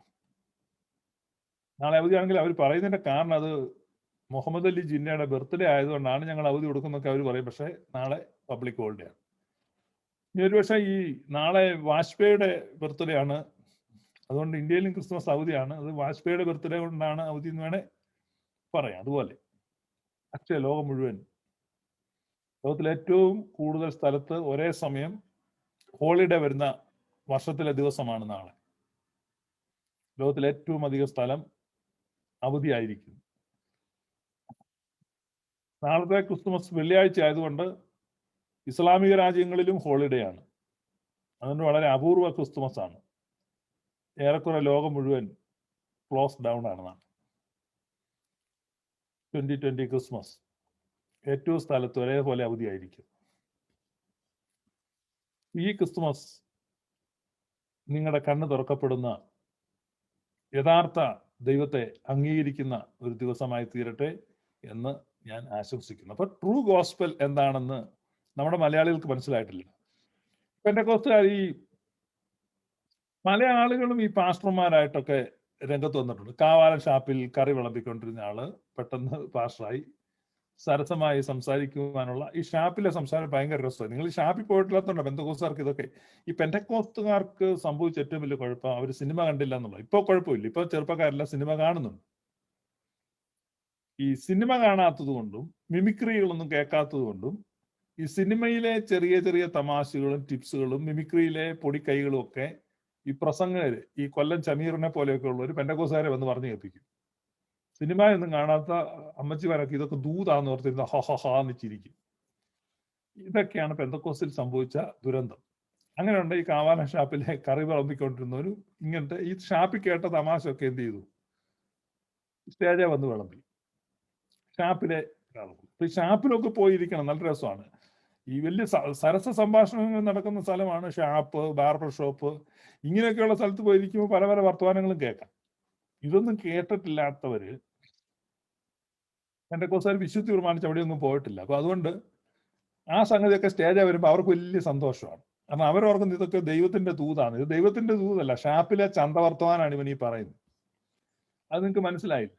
നാളെ അവധിയാണെങ്കിൽ അവർ പറയുന്നതിന്റെ കാരണം അത് മുഹമ്മദ് അലി ജിന്നയുടെ ബർത്ത്ഡേ ആയതുകൊണ്ടാണ് ഞങ്ങൾ അവധി കൊടുക്കുന്നൊക്കെ അവർ പറയും. പക്ഷെ നാളെ പബ്ലിക് ഹോളിഡേ ആണ്. ഇനി ഒരുപക്ഷെ ഈ നാളെ വാജ്പേയിയുടെ ബർത്ത്ഡേ ആണ്, അതുകൊണ്ട് ഇന്ത്യയിലും ക്രിസ്മസ് അവധിയാണ്. അത് വാജ്പേയിയുടെ ബർത്ത്ഡേ കൊണ്ടാണ് അവധി എന്ന് വേണേ പറയാം. അതുപോലെ പക്ഷേ ലോകം മുഴുവൻ, ലോകത്തിലെ ഏറ്റവും കൂടുതൽ സ്ഥലത്ത് ഒരേ സമയം ഹോളിഡേ വരുന്ന വർഷത്തിലെ ദിവസമാണ് നാളെ. ലോകത്തിലെ ഏറ്റവും അധികം സ്ഥലം അവധിയായിരിക്കും. നാളത്തെ ക്രിസ്തുമസ് വെള്ളിയാഴ്ച ആയതുകൊണ്ട് ഇസ്ലാമിക രാജ്യങ്ങളിലും ഹോളിഡേ ആണ്. അതുകൊണ്ട് വളരെ അപൂർവ ക്രിസ്തുമസ് ആണ്. ഏറെക്കുറെ ലോകം മുഴുവൻ ക്ലോസ് ഡൗൺ ആണ് നാളെ. 2020 ക്രിസ്മസ് ഏറ്റവും സ്ഥലത്ത് ഒരേപോലെ അവധിയായിരിക്കും. ഈ ക്രിസ്തുമസ് നിങ്ങളുടെ കണ്ണ് തുറക്കപ്പെടുന്ന യഥാർത്ഥ ദൈവത്തെ അംഗീകരിക്കുന്ന ഒരു ദിവസമായി തീരട്ടെ എന്ന് ഞാൻ ആശംസിക്കുന്നു. അപ്പൊ ട്രൂ ഗോസ്പൽ എന്താണെന്ന് നമ്മുടെ മലയാളികൾക്ക് മനസ്സിലായിട്ടില്ല. പെന്തക്കോസ്തുകാർ ഈ പല ആളുകളും ഈ പാസ്റ്റർമാരായിട്ടൊക്കെ രംഗത്ത് വന്നിട്ടുണ്ട്. കാവാലം ഷാപ്പിൽ കറി വിളമ്പിക്കൊണ്ടിരുന്ന ആള് പെട്ടെന്ന് പാസ്റ്ററായി സരസമായി സംസാരിക്കുവാനുള്ള ഈ ഷാപ്പിലെ സംസാരം ഭയങ്കര രസമാണ്. നിങ്ങൾ ഈ ഷാപ്പിൽ പോയിട്ടില്ലാത്തതുകൊണ്ട് പെന്തക്കോസ്തുകാർക്ക് ഇതൊക്കെ. ഈ പെന്തക്കോസ്തുകാർക്ക് സംഭവിച്ച ഏറ്റവും വലിയ കുഴപ്പം അവർ സിനിമ കണ്ടില്ല എന്നുള്ളത്. ഇപ്പൊ കുഴപ്പമില്ല, ഇപ്പൊ ചെറുപ്പക്കാരെല്ലാം സിനിമ കാണുന്നുണ്ട്. ഈ സിനിമ കാണാത്തത് കൊണ്ടും മിമിക്രികളൊന്നും കേൾക്കാത്തത് കൊണ്ടും ഈ സിനിമയിലെ ചെറിയ ചെറിയ തമാശകളും ടിപ്സുകളും മിമിക്രിയിലെ പൊടിക്കൈകളും ഒക്കെ ഈ പ്രസംഗര്, ഈ കൊല്ലം ചമീറിനെ പോലെയൊക്കെ ഉള്ളവർ പെന്തക്കോസ്തുകാരെ വന്ന് പറഞ്ഞു കേൾപ്പിക്കും. സിനിമയൊന്നും കാണാത്ത അമ്മച്ചിമാരൊക്കെ ഇതൊക്കെ ദൂതാന്ന് ഓർത്തിരുന്ന ഹന്ന് ചിരിക്കും. ഇതൊക്കെയാണ് പെന്തക്കോസ്തിൽ സംഭവിച്ച ദുരന്തം. അങ്ങനെയുണ്ട് ഈ കാവാലം ഷാപ്പിലെ കറി വിളമ്പിക്കൊണ്ടിരുന്നവരും ഇങ്ങനത്തെ ഈ ഷാപ്പിൽ കേട്ട തമാശയൊക്കെ എന്ത് ചെയ്തു, സ്റ്റേജേ വന്ന് വിളമ്പി. ഷാപ്പിലെ ഈ ഷാപ്പിലൊക്കെ പോയിരിക്കണം, നല്ല രസമാണ്. ഈ വലിയ സരസ സംഭാഷണങ്ങൾ നടക്കുന്ന സ്ഥലമാണ് ഷാപ്പ്, ബാർബർ ഷോപ്പ്. ഇങ്ങനെയൊക്കെയുള്ള സ്ഥലത്ത് പോയിരിക്കുമ്പോൾ പല പല വർത്തമാനങ്ങളും കേൾക്കാം. ഇതൊന്നും കേട്ടിട്ടില്ലാത്തവര് പെന്തക്കോസ്തുകാർ വിശുദ്ധി പ്രമാണിച്ച് അവിടെയൊന്നും പോയിട്ടില്ല. അപ്പൊ അതുകൊണ്ട് ആ സംഗതിയൊക്കെ സ്റ്റേജായി വരുമ്പോൾ അവർക്ക് വലിയ സന്തോഷമാണ്. കാരണം അവരോർക്കുന്നത് ഇതൊക്കെ ദൈവത്തിന്റെ ദൂതാണ്. ഇത് ദൈവത്തിന്റെ ദൂതല്ല, ഷാപ്പിലെ ചന്തവർത്തമാനാണ് ഇവൻ ഈ പറയുന്നത്. അത് നിങ്ങൾക്ക് മനസ്സിലായില്ല.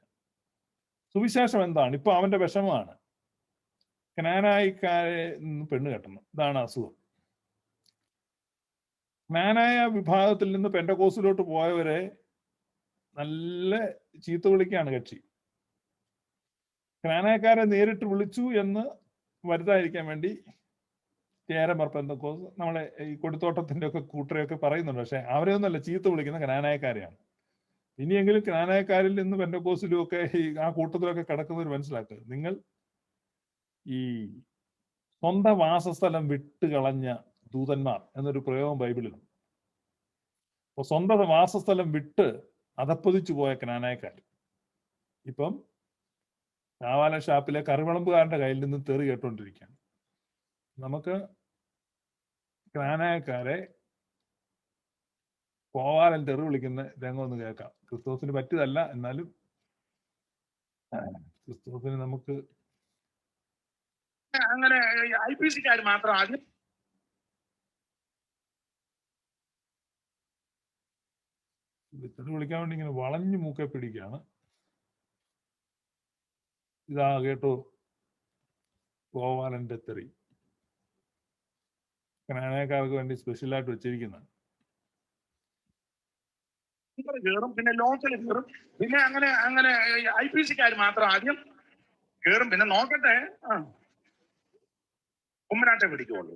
സുവിശേഷം എന്താണ്? ഇപ്പൊ അവന്റെ വിഷമമാണ്. കനാനായിക്കാരെ പെണ്ണ് കെട്ടണം, ഇതാണ് അസുഖം. ക്നാനായ വിഭാഗത്തിൽ നിന്ന് പെന്തക്കോസ്തിലോട്ട് പോയവരെ നല്ല ചീത്ത വിളിക്കാണ് കക്ഷി. ക്നാനായക്കാരെ നേരിട്ട് വിളിച്ചു എന്ന് വരുത്താതിരിക്കാൻ വേണ്ടി ചേരമർ പെന്തക്കോസ് നമ്മളെ ഈ കൊടിത്തോട്ടത്തിന്റെ ഒക്കെ കൂട്ടരെയൊക്കെ പറയുന്നുണ്ട്. പക്ഷെ അവരെയൊന്നുമല്ല ചീത്ത വിളിക്കുന്ന ക്നാനായക്കാരെയാണ്. ഇനിയെങ്കിലും ക്നാനായക്കാരിൽ നിന്ന് പെന്തക്കോസിലും ഒക്കെ ആ കൂട്ടത്തിലൊക്കെ കിടക്കുന്നവർ മനസ്സിലാക്കുക, നിങ്ങൾ ഈ സ്വന്തം വാസസ്ഥലം വിട്ടുകളഞ്ഞ ദൂതന്മാർ എന്നൊരു പ്രയോഗം ബൈബിളിലുണ്ട്. അപ്പൊ സ്വന്തം വാസസ്ഥലം വിട്ട് അതപ്പതിച്ചു പോയ ക്നാനായക്കാർ ഇപ്പം കാവാല ഷാപ്പിലെ കറിവിളമ്പുകാരന്റെ കയ്യിൽ നിന്ന് തെറി കേട്ടോണ്ടിരിക്കുകയാണ്. നമുക്ക് ക്നാനായക്കാരെ കോവാലൻ തെറി വിളിക്കുന്ന രംഗം ഒന്ന് കേൾക്കാം. ക്രിസ്തുവിന് പറ്റിയതല്ല, എന്നാലും ക്രിസ്തുവിന് നമുക്ക് അങ്ങനെ IPC-ക്കാർ മാത്രം ആദ്യം തെറി വിളിക്കാൻ വേണ്ടി ഇങ്ങനെ വളഞ്ഞു മൂക്കെ പിടിക്കുകയാണ്. ഇതാ കേട്ടോ കോവാലന്റെ തെറി, ക്നാനായക്കാർക്ക് വേണ്ടി സ്പെഷ്യലായിട്ട് വെച്ചിരിക്കുന്നതാണ്. കയറും, പിന്നെ ലോക്കൽ കയറും, പിന്നെ അങ്ങനെ IPC-ക്കാർ മാത്രം ആദ്യം കയറും, പിന്നെ നോക്കട്ടെ കുമ്മനാട്ടെ പിടിക്കുള്ളൂ.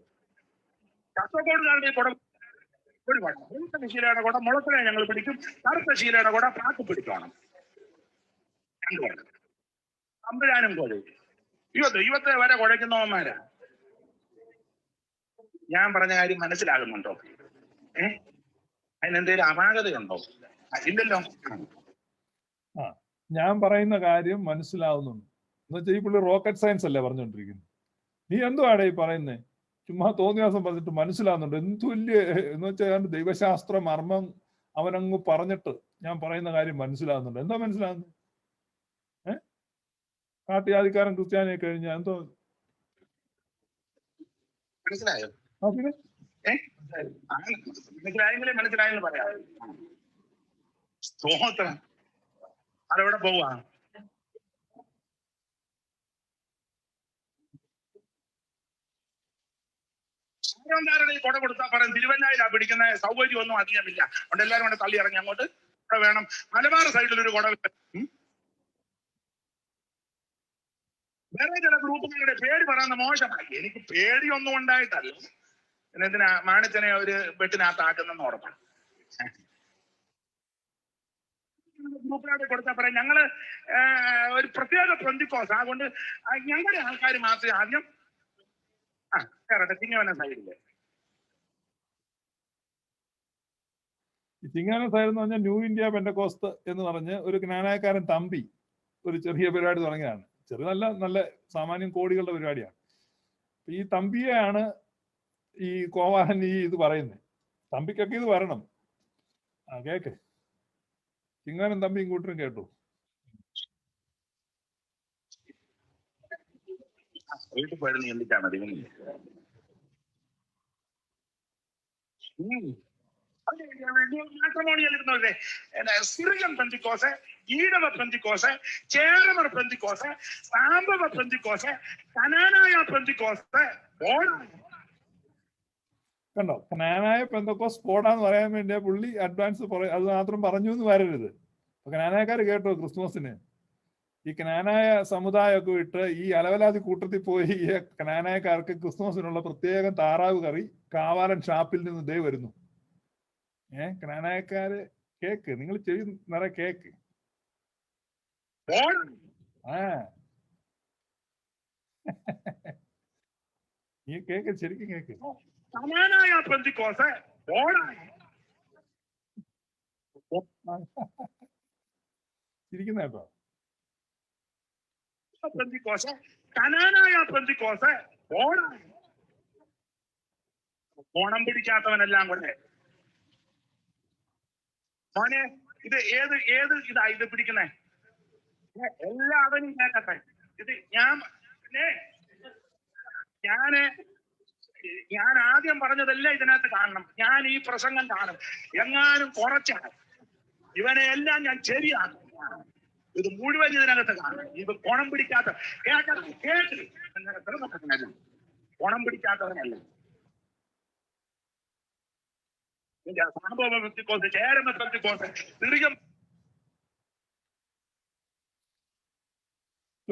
കസോക്കോടുകാരുടെ കുട ഒരു കുടം, വെളുത്ത ശീലയുടെ കുട മുളത്തിനെ ഞങ്ങൾ പിടിക്കും, കറുത്ത ശീലയുടെ കുട പാക്ക് പിടിക്കണം. രണ്ടു കുടം തമ്പുരാനും കുഴയും. ദൈവത്തെ വരെ കുഴയ്ക്കുന്നവന്മാരാ. ഞാൻ പറഞ്ഞ കാര്യം മനസ്സിലാകുന്നുണ്ടോ? അതിനെന്തേലും അപാകതയുണ്ടോ? ഇല്ലല്ലോ. ഞാൻ പറയുന്ന കാര്യം മനസ്സിലാവുന്നുണ്ട് എന്ന് വെച്ചാൽ ഈ പുള്ളി റോക്കറ്റ് സയൻസ് അല്ലേ പറഞ്ഞുകൊണ്ടിരിക്കുന്നത്. നീ എന്തുവാടെ ഈ പറയുന്നേ? ചുമ്മാ തോന്നിയാസം പറഞ്ഞിട്ട് മനസ്സിലാവുന്നുണ്ട്. എന്ത് വലിയ എന്ന് വെച്ചാൽ ദൈവശാസ്ത്ര മർമ്മം അവനങ്ങ് പറഞ്ഞിട്ട് ഞാൻ പറയുന്ന കാര്യം മനസ്സിലാവുന്നുണ്ട്. എന്താ മനസ്സിലാവുന്നത്? കാട്ടിയാദിക്കാരൻ ക്രിസ്ത്യാനിയെ കഴിഞ്ഞാൽ എന്തോ മനസ്സിലായോ? പിന്നെ മനസ്സിലായെന്ന് പറയാം. സ്തോത്രം. അതെവിടെ പോവാ? ഈ കൊട കൊടുത്താൽ പറയും തിരുവല്ലായിലാ പിടിക്കുന്ന സൗകര്യം ഒന്നും അധികമില്ല, അതുകൊണ്ട് എല്ലാവരും കൊണ്ട് തള്ളി ഇറങ്ങി അങ്ങോട്ട് വേണം. മലബാർ സൈഡിൽ ഒരു കുട. വേറെ ചില ഗ്രൂപ്പുകളുടെ പേര് പറയുന്ന മോശമായി. എനിക്ക് പേടിയൊന്നും ഉണ്ടായിട്ടല്ല, എന്തിനാ മാണിച്ചനെ ഒരു വെട്ടിനകത്താക്കുന്നെന്ന് ഉറപ്പാണ്. ഗ്രൂപ്പിനകത്ത് കൊടുത്താൽ പറയാം ഞങ്ങള് ഒരു പ്രത്യേക പെന്തിക്കോസ്, അതുകൊണ്ട് ഞങ്ങളുടെ ആൾക്കാർ മാത്രമേ ആദ്യം കയറട്ടെ. ചിങ്ങവന സൈഡില് ചിങ്ങവന സൈഡ് എന്ന് പറഞ്ഞാൽ ന്യൂ ഇന്ത്യ പെന്തക്കോസ്ത് എന്ന് പറഞ്ഞ് ഒരു ക്നാനായക്കാരൻ തമ്പി ഒരു ചെറിയ പരിപാടി തുടങ്ങിയതാണ്. ചെറിയ നല്ല സാമാന്യം കോടികളുടെ പരിപാടിയാണ്. ഈ തമ്പിയെയാണ് ഈ കോവാലൻ ഈ ഇത് പറയുന്നത്. തമ്പിക്കൊക്കെ ഇത് വരണം. കേക്ക് ചിങ്ങവനും തമ്പിയും കൂട്ടരും കേട്ടു. വീട്ടിൽ പോയത് ചിന്തിച്ചാൽ മതി. മാട്രിമോണിയൽ ഇരുന്നല്ലേ Syrian Pentecost, Ezhava Pentecost, Cheramar Pentecost, Sambava Pentecost, Knanaya Pentecost. കണ്ടോ, ക്നാനായ പെന്തക്കോസ് പോടാന്ന് പറയാൻ വേണ്ടിയാ പുള്ളി അഡ്വാൻസ് അത് മാത്രം പറഞ്ഞു എന്ന് വരരുത്. അപ്പൊ ക്നാനായക്കാർ കേട്ടോ ക്രിസ്മസിന് ഈ ക്നാനായ സമുദായമൊക്കെ വിട്ട് ഈ അലവലാതി കൂട്ടത്തിൽ പോയി ഈ ക്നാനായക്കാർക്ക് ക്രിസ്മസിനുള്ള പ്രത്യേകം താറാവ് കറി കാവാലൻ ഷാപ്പിൽ നിന്ന് ദേ വരുന്നു. ക്നാനായക്കാര് കേക്ക്, നിങ്ങൾ ചെവി നിറയെ കേക്ക്. ഈ കേക്ക് ശരിക്കും കേക്ക്. ചിരിക്കുന്ന കേട്ടോ. ഓണം പിടിക്കാത്തവനെല്ലാം കൊണ്ട് മോനെ ഇത് ഏത് ഇതാ ഇത് പിടിക്കുന്നേ? എല്ലാവരും കേട്ടെ. ഇത് ഞാൻ ആദ്യം പറഞ്ഞതെല്ലാം ഇതിനകത്ത് കാണണം. ഞാൻ ഈ പ്രസംഗം കാണും. എങ്ങാനും കുറച്ചാണ് ഇവനെ എല്ലാം ഞാൻ ശരിയാക്കും. ഇത് മുഴുവൻ ഇതിനകത്ത് കാണും. ഇത് ഓണം പിടിക്കാത്ത കേട്ട് ഓണം പിടിക്കാത്തവനല്ല. സംഭവ പെന്തിക്കോസ്ത്, ചേരമ പെന്തിക്കോസ്ത്, തിരികെ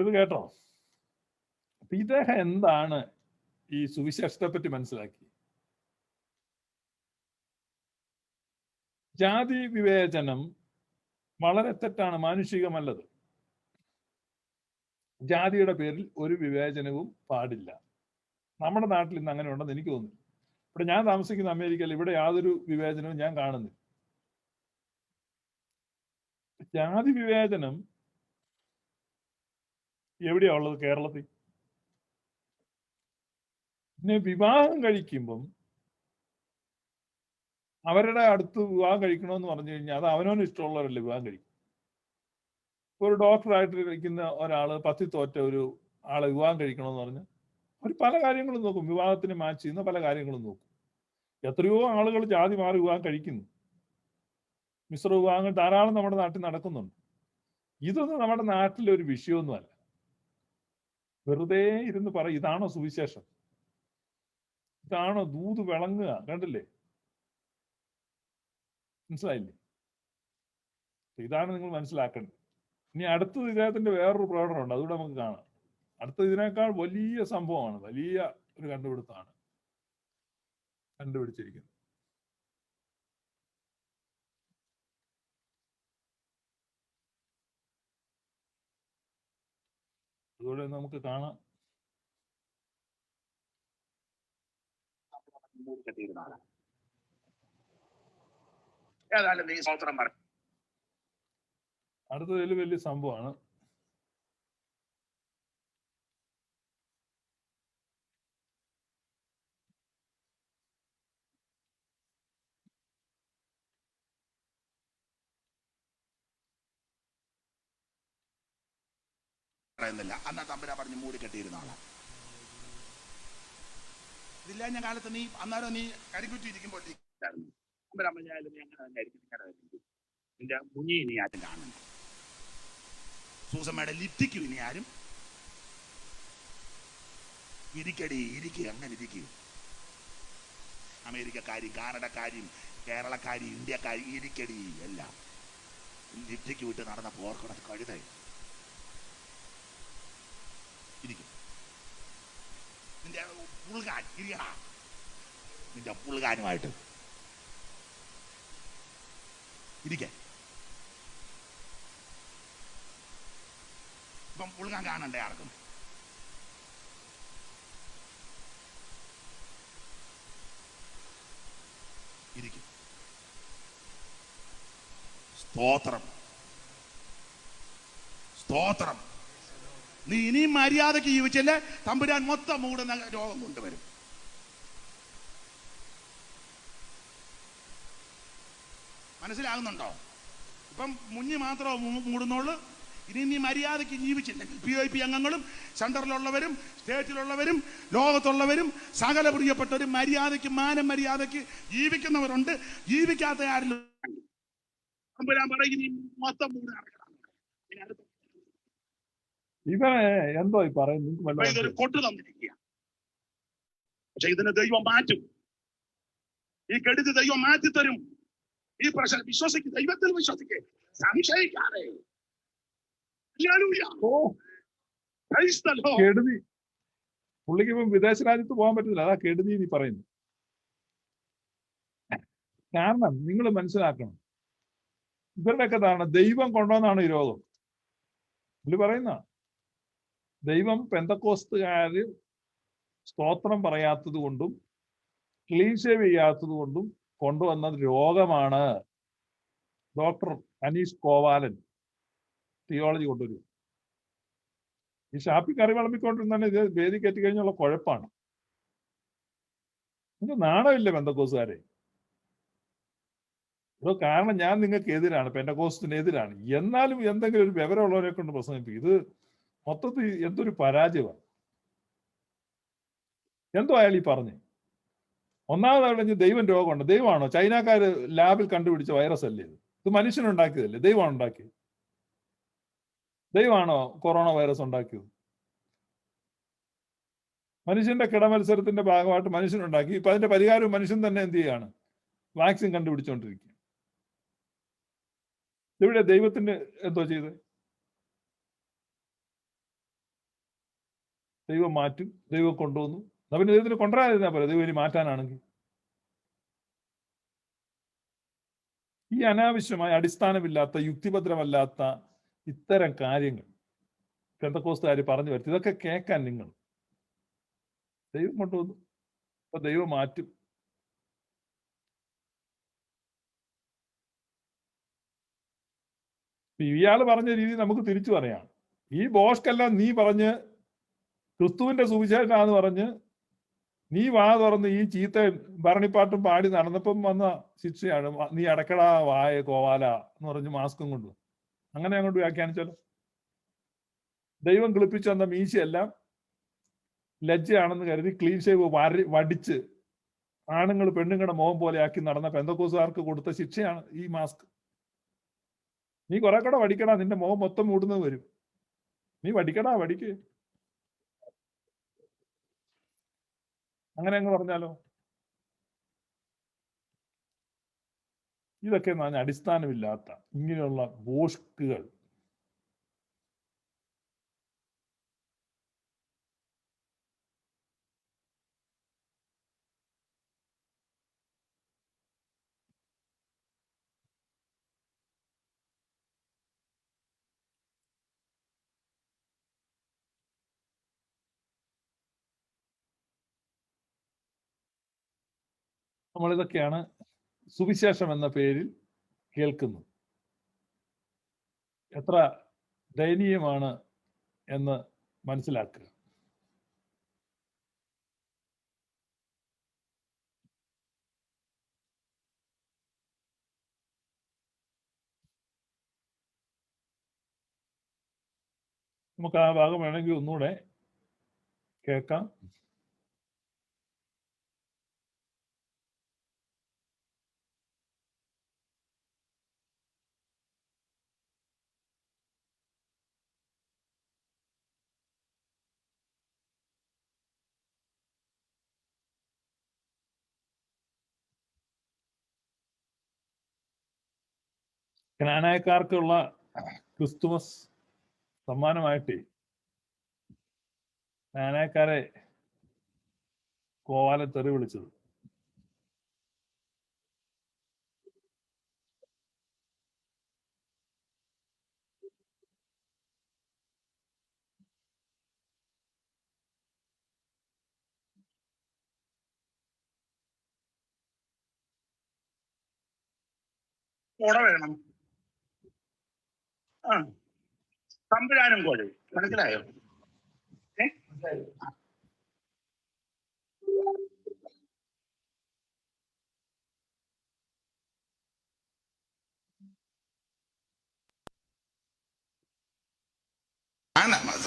ഇത് കേട്ടോ. അപ്പൊ ഇദ്ദേഹം എന്താണ് ഈ സുവിശേഷത്തെ പറ്റി മനസ്സിലാക്കി? ജാതി വിവേചനം വളരെ തെറ്റാണ്, മാനുഷികമല്ലത്. ജാതിയുടെ പേരിൽ ഒരു വിവേചനവും പാടില്ല. നമ്മുടെ നാട്ടിൽ ഇന്ന് അങ്ങനെ ഉണ്ടെന്ന് എനിക്ക് തോന്നുന്നു. ഇവിടെ ഞാൻ താമസിക്കുന്ന അമേരിക്കയിൽ ഇവിടെ യാതൊരു വിവേചനവും ഞാൻ കാണുന്നില്ല. ജാതി വിവേചനം എവിടെയാ ഉള്ളത്? കേരളത്തിൽ. പിന്നെ വിവാഹം കഴിക്കുമ്പം അവരുടെ അടുത്ത് വിവാഹം കഴിക്കണമെന്ന് പറഞ്ഞു കഴിഞ്ഞാൽ അത് അവനവന് ഇഷ്ടമുള്ളവരല്ലേ വിവാഹം കഴിക്കും. ഒരു ഡോക്ടറായിട്ട് ഇരിക്കുന്ന ഒരാള് പത്തി തോറ്റ ഒരു ആളെ വിവാഹം കഴിക്കണമെന്ന് പറഞ്ഞ് അവർ പല കാര്യങ്ങളും നോക്കും, വിവാഹത്തിന് മാച്ച് ചെയ്യുന്ന പല കാര്യങ്ങളും നോക്കും. എത്രയോ ആളുകൾ ജാതി മാറി വിവാഹം കഴിക്കുന്നു. മിശ്ര വിവാഹങ്ങൾ ധാരാളം നമ്മുടെ നാട്ടിൽ നടക്കുന്നുണ്ട്. ഇതൊന്നും നമ്മുടെ നാട്ടിലെ ഒരു വിഷയമൊന്നുമല്ല. വെറുതെ ഇരുന്ന് പറയും ഇതാണോ സുവിശേഷം, ഇതാണോ ദൂത് വിളങ്ങുക? കണ്ടില്ലേ? മനസ്സിലായില്ലേ? ഇതാണ് നിങ്ങൾ മനസ്സിലാക്കേണ്ടത്. ഇനി അടുത്തത് ഇദ്ദേഹത്തിന്റെ വേറൊരു പ്രകടനമുണ്ട്, അതുകൂടെ നമുക്ക് കാണാം. അടുത്ത ഇതിനേക്കാൾ വലിയ സംഭവമാണ്, വലിയ ഒരു കണ്ടുപിടുത്തമാണ് കണ്ടുപിടിച്ചിരിക്കുന്നത്. അതുപോലെ നമുക്ക് കാണാം. ഏതായാലും നീ സ്തോത്രം പറ. അടുത്തതിൽ വലിയ സംഭവമാണ്. പറയുന്നില്ല. അന്നാ തമ്പുരാ പറഞ്ഞ് മൂടി കെട്ടിയിരുന്ന ആളാ. ഇതില്ല ഞാൻ കാലത്ത് നീ അന്നേരം നീ കരിക്കുറ്റി ഇരിക്കുമ്പോൾ നിന്റെ മുനി ഇനി ആരും കാണുന്നു. സൂസമ്മയുടെ ലിപ്റ്റിക്കും ഇനി ആരും ഇരിക്കടി ഇരിക്കുക, അങ്ങനെ ഇരിക്കുക. അമേരിക്കക്കാരും കാനഡക്കാരും കേരളക്കാരും ഇന്ത്യക്കാരും ഇരിക്കടി എല്ലാം ലിപ്റ്റിക്ക് വിട്ട് നടന്ന പോർക്കണ കഴുത ഇരിക്കും. നിന്റെ പുൾകാൻ ഇരിക്കണ, നിന്റെ പുൾകാനുമായിട്ട് ഇരിക്ക. ഇപ്പം പുൾകാൻ കാണണ്ടേ ആർക്കും? ഇരിക്കും. സ്തോത്രം, സ്തോത്രം. നീ ഇനിയും മര്യാദക്ക് ജീവിച്ചല്ലേ തമ്പുരാൻ മൊത്തം മൂടുന്ന രോഗം കൊണ്ടുവരും. മനസ്സിലാകുന്നുണ്ടോ? ഇപ്പം മുഞ്ഞി മാത്രമേ മൂടുന്നുള്ളൂ. ഇനി നീ മര്യാദയ്ക്ക് ജീവിച്ചില്ലെങ്കിൽ PIP അംഗങ്ങളും സെൻറ്ററിലുള്ളവരും സ്റ്റേറ്റിലുള്ളവരും ലോകത്തുള്ളവരും സകല പ്രിയപ്പെട്ടവരും മര്യാദയ്ക്ക് മാനം മര്യാദയ്ക്ക് ജീവിക്കുന്നവരുണ്ട്. ജീവിക്കാത്ത ആരിലും ഇവ എന്തോ പറയുന്നു, ഇതൊരു കൊട്ടു തന്നിരിക്കുക. പക്ഷെ ഇതിനെ ദൈവം മാറ്റും. ഈ കെടുതി ദൈവം മാറ്റിത്തരും. ഈ പ്രശ്നം വിശ്വസിക്ക്, ദൈവത്തിൽ വിശ്വസിക്ക്, സംശയിക്കാതെ. കെടുതി പുള്ളിക്ക് ഇപ്പം വിദേശ രാജ്യത്ത് പോകാൻ പറ്റുന്നില്ല, അതാ കെടുതി നീ പറയുന്നു. കാരണം നിങ്ങൾ മനസ്സിലാക്കണം, ഇവരുടെയൊക്കെ ധാരണ ദൈവം കൊണ്ടുവന്നാണ് ഈ രോഗം. പുള്ളി പറയുന്ന ദൈവം പെന്തക്കോസ്തുകാര് സ്തോത്രം പറയാത്തത് കൊണ്ടും ക്ലീൻ ഷേവ് ചെയ്യാത്തത് കൊണ്ടും കൊണ്ടുവന്ന രോഗമാണ്. ഡോക്ടർ അനീഷ് കോവാലൻ തിയോളജി കൊണ്ടുവരും. ഈ ഷാപ്പി കറി വിളമ്പിക്കൊണ്ടിരുന്നാണ് ഇത് വേദി കയറ്റി കഴിഞ്ഞുള്ള കുഴപ്പമാണ്. ഇത് നാണമില്ലേ പെന്തക്കോസ്തുകാരെ? കാരണം ഞാൻ നിങ്ങൾക്ക് എതിരാണ്, പെന്തക്കോസ്തിന് എതിരാണ്. എന്നാലും എന്തെങ്കിലും ഒരു വിവരമുള്ളവരെ കൊണ്ട് പ്രസംഗിപ്പിക്കും. ഇത് മൊത്തത്തിൽ എന്തൊരു പരാജയമാണ്. എന്തോ അയാൾ ഈ പറഞ്ഞു. ഒന്നാമതായിട്ട് ദൈവം രോഗമുണ്ട്. ദൈവമാണോ? ചൈനക്കാര് ലാബിൽ കണ്ടുപിടിച്ച വൈറസ് അല്ലേ ഇത്? ഇത് മനുഷ്യനുണ്ടാക്കിയതല്ലേ? ദൈവമാണ് ഉണ്ടാക്കിയത്? ദൈവമാണോ കൊറോണ വൈറസ് ഉണ്ടാക്കിയത്? മനുഷ്യന്റെ കിടമത്സരത്തിന്റെ ഭാഗമായിട്ട് മനുഷ്യനുണ്ടാക്കി. ഇപ്പൊ അതിന്റെ പരിഹാരം മനുഷ്യൻ തന്നെ എന്ത് ചെയ്യാണ്? വാക്സിൻ കണ്ടുപിടിച്ചുകൊണ്ടിരിക്കുക. ഇവിടെ ദൈവത്തിന് എന്തോ ചെയ്ത്? ദൈവം മാറ്റും, ദൈവം കൊണ്ടുവന്നു. പിന്നെ ദൈവത്തിന് കൊണ്ടുവരാതിരുന്നാ പോലെ, ദൈവം ഇനി മാറ്റാനാണെങ്കിൽ. ഈ അനാവശ്യമായ, അടിസ്ഥാനമില്ലാത്ത, യുക്തിഭദ്രമല്ലാത്ത ഇത്തരം കാര്യങ്ങൾ പെന്തക്കോസ്തുകാർ പറഞ്ഞു വരുത്തി. ഇതൊക്കെ കേൾക്കാൻ നിങ്ങൾ, ദൈവം കൊണ്ടുവന്നു, അപ്പൊ ദൈവം മാറ്റും. ഇയാള് പറഞ്ഞ രീതി നമുക്ക് തിരിച്ചു പറയാം. ഈ ബോഷ്ക്കെല്ലാം നീ പറഞ്ഞ് ക്രിസ്തുവിന്റെ സുവിശേഷാന്ന് പറഞ്ഞ് നീ വാ തുറന്ന് ഈ ചീത്ത ഭരണിപ്പാട്ടും പാടി നടന്നപ്പം വന്ന ശിക്ഷയാണ്. നീ അടക്കടാ വായ കോവാല എന്ന് പറഞ്ഞ് മാസ്കും കൊണ്ട് അങ്ങനെ അങ്ങോട്ട് വ്യാഖ്യാനിച്ചാലോ? ദൈവം കിളിപ്പിച്ചു വന്ന മീശയെല്ലാം ലജ്ജയാണെന്ന് കരുതി ക്ലീൻ ഷേവ് വടിച്ച് ആണുങ്ങൾ പെണ്ണുങ്ങളുടെ മുഖം പോലെ ആക്കി നടന്ന പെന്തക്കോസുകാർക്ക് കൊടുത്ത ശിക്ഷയാണ് ഈ മാസ്ക്. നീ കുറെ കൂടെ വടിക്കടാ, നിന്റെ മുഖം മൊത്തം മൂടുന്നത് വരും. നീ വടിക്കടാ, വടിക്ക്. അങ്ങനെ അങ്ങ് പറഞ്ഞാലോ? ഇതൊക്കെ എന്ന് പറഞ്ഞാൽ അടിസ്ഥാനമില്ലാത്ത ഇങ്ങനെയുള്ള ബോഷ്കുകൾ. നമ്മളിതൊക്കെയാണ് സുവിശേഷം എന്ന പേരിൽ കേൾക്കുന്നത്. എത്ര ദയനീയമാണ് എന്ന് മനസ്സിലാക്കുക. നമുക്ക് ആ ഭാഗം വേണമെങ്കിൽ ഒന്നുകൂടെ കേൾക്കാം. കനാനായക്കാർക്കുള്ള ക്രിസ്തുമസ് സമ്മാനമായിട്ടേ കനാനായക്കാരെ കോവാലെ തെറി വിളിച്ചത്. കുട വേണം. ആ, തമ്പുരാനും കോഴി. മനസ്സിലായോ?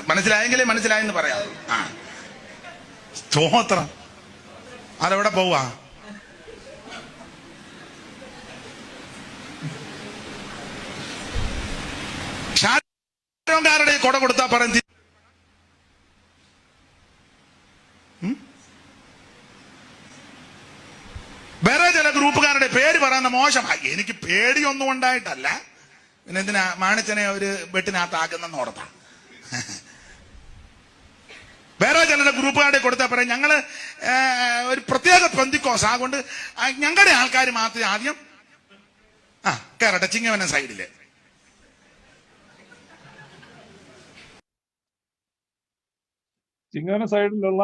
മനസ്സിലായെങ്കിലേ മനസ്സിലായെന്ന് പറയാം. ആ, സ്തോത്രം. അതെവിടെ പോവാ? ാരുടെ കൊട കൊടുത്താ പറയും. വേറെ ചില ഗ്രൂപ്പുകാരുടെ പേര് പറയുന്ന മോശമായി. എനിക്ക് പേടിയൊന്നും ഉണ്ടായിട്ടല്ല, പിന്നെ എന്തിനാ മാണിച്ചനെ ഒരു വെട്ടിനകത്താക്കുന്നെന്ന് ഓർത്താ. വേറെ ചില ഗ്രൂപ്പുകാരുടെ കൊടുത്താൽ പറയും ഞങ്ങള് ഒരു പ്രത്യേക പെന്തിക്കോസ്, അതുകൊണ്ട് ഞങ്ങളുടെ ആൾക്കാർ മാത്രമേ ആദ്യം കേറട്ടെ ചിങ്ങവന സൈഡില്. ചിങ്ങവന സൈഡിലുള്ള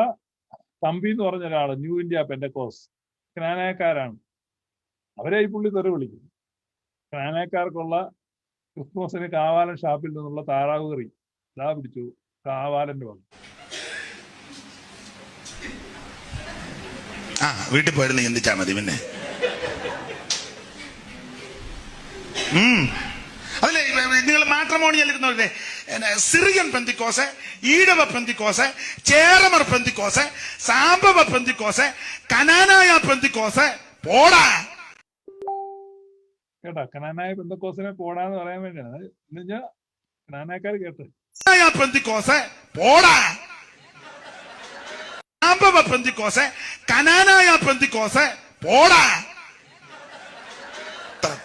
തമ്പി എന്ന് പറഞ്ഞ ഒരാള് ന്യൂ ഇന്ത്യ പെന്തക്കോസ് കനാനായക്കാരാണ്. അവരെ ഈ പുള്ളി തെറി വിളിക്കും. കനാനായക്കാർക്കുള്ള ക്രിസ്മസിന് കാവാലൻ ഷാപ്പിൽ നിന്നുള്ള താറാവ് കറി ഇതാ പിടിച്ചു കാവാലന്റെ വന്നു. വീട്ടിൽ പോയിരുന്നു ചിന്തിച്ചാ മതി. പിന്നെ അതല്ലേ നിങ്ങൾ മാട്രിമോണിയൽ ഇരുന്നല്ലേ, Syrian Pentecost, Ezhava Pentecost, Cheramar Pentecost, Sambava Pentecost, Knanaya പെന്തിക്കോസ്, പോടാ കേട്ടാ. കനാനായ പെന്തക്കോസിനെ പോടാന്ന് പറയാൻ വേണ്ടിയാണ്. എന്നുവെച്ചാ കനാനായക്കാർ കേട്ട് പെന്തിക്കോസ് പോടാ, സാംബവ പെന്തിക്കോസ്, കനാനായ പെന്തിക്കോസ് പോടാ.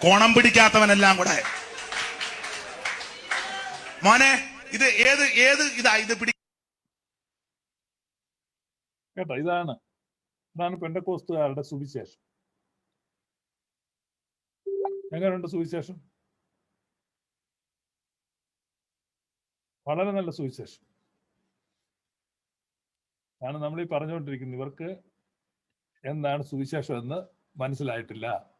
കോണം പിടിക്കാത്തവനെല്ലാം കൂടെ. മോനെ ഇത് ഇത് പിടി കേട്ടോ. ഇതാണ് പെന്തക്കോസ്തുകാരുടെ സുവിശേഷം. എങ്ങനെയുണ്ട് സുവിശേഷം? വളരെ നല്ല സുവിശേഷം ആണ് നമ്മൾ ഈ പറഞ്ഞുകൊണ്ടിരിക്കുന്നത്. ഇവർക്ക് എന്താണ് സുവിശേഷം എന്ന് മനസ്സിലായിട്ടില്ല.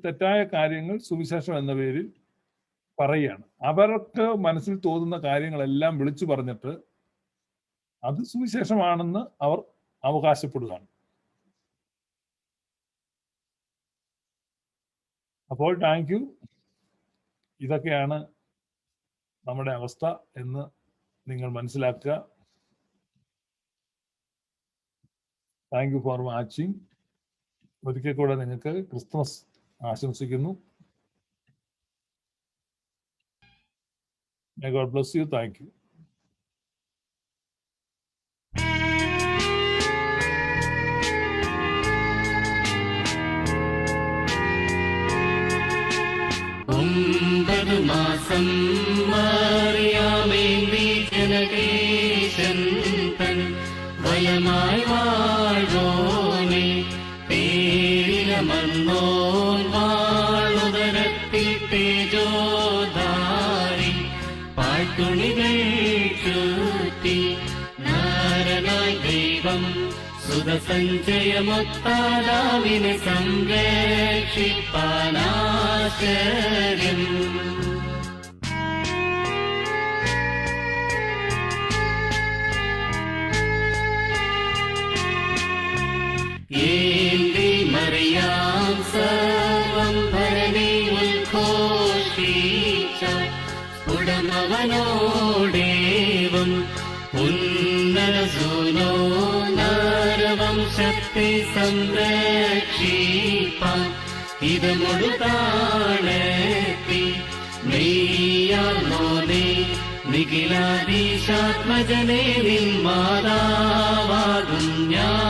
തെറ്റായ കാര്യങ്ങൾ സുവിശേഷം എന്ന പേരിൽ പറയുകയാണ്. അവർക്ക് മനസ്സിൽ തോന്നുന്ന കാര്യങ്ങളെല്ലാം വിളിച്ചു പറഞ്ഞിട്ട് അത് സുവിശേഷമാണെന്ന് അവർ അവകാശപ്പെടുകയാണ്. അപ്പോൾ താങ്ക് യു. ഇതൊക്കെയാണ് നമ്മുടെ അവസ്ഥ എന്ന് നിങ്ങൾ മനസ്സിലാക്കുക. Thank you for watching. ഒരിക്കൽ കൂടെ നിങ്ങൾക്ക് ക്രിസ്മസ് ആശംസിക്കുന്നു. May God bless you. Thank you. മാസം മാറിയാമേന്തി ജനകേശൻ തൻ വയമായി വാഴോനെ പേരിലമന്നോൻ വാളുതരത്തിൽ തേജോധാരി പാട്ടുണികൾ ചൂറ്റി നാരനായി ദൈവം സുതസഞ്ചയമൊത്താലാവിനെ സംരക്ഷിപ്പാനാശ്ചര്യം. ഏന്തി മറിയാം സർവം ഭരണി ഉദ്ഘോഷിച്ച സ്ഫുടമവനോടേവം ഉന്നതസൂനോ നരവംശത്തെ സംരക്ഷിപ്പാൻ ഇത് മുഴുതാണെത്തി നെയ്യാർന്നോനെ നിഖിലാദീശാത്മജനെ നിൻ മാതാവാകും ഞാൻ.